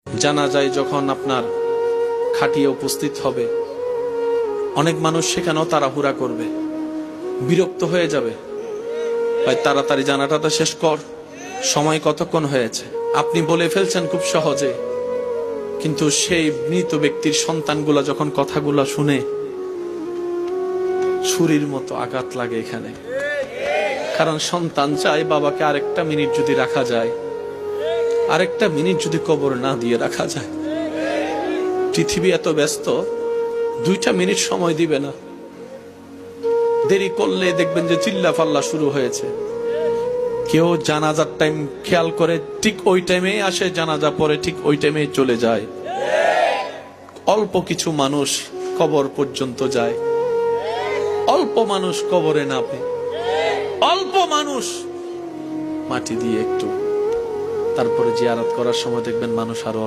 জানাজায় যখন আপনার খাটিয়ে উপস্থিত হবে, অনেক মানুষ সেখানেও তাড়াহুড়া করবে, বিরক্ত হয়ে যাবে, ভাই তাড়াতাড়ি জানাটাটা শেষ কর, সময় কতক্ষণ হয়েছে। আপনি বলে ফেলছেন খুব সহজে, কিন্তু সেই মৃত ব্যক্তির সন্তানগুলা যখন কথাগুলা শুনে ছুরির মতো আঘাত লাগে এখানে। কারণ সন্তান চায় বাবাকে আরেকটা মিনিট যদি রাখা যায়, আরেকটা মিনিট যদি কবর না দিয়ে রাখা যায়। পৃথিবী এত ব্যস্ত, 2টা মিনিট সময় দিবে না। দেরি করলে দেখবেন যে চিল্লা ফাল্লা শুরু হয়েছে। কেউ জানাজার টাইম খেয়াল করে ঠিক ওই টাইমে আসে, জানাজা পরে ঠিক ওই টাইমে চলে যায়। অল্প কিছু মানুষ কবর পর্যন্ত যায়, অল্প মানুষ কবরে নামে, অল্প মানুষ মাটি দিয়ে একটু, তারপরে জিয়ারত করার সময় দেখবেন মানুষ আরো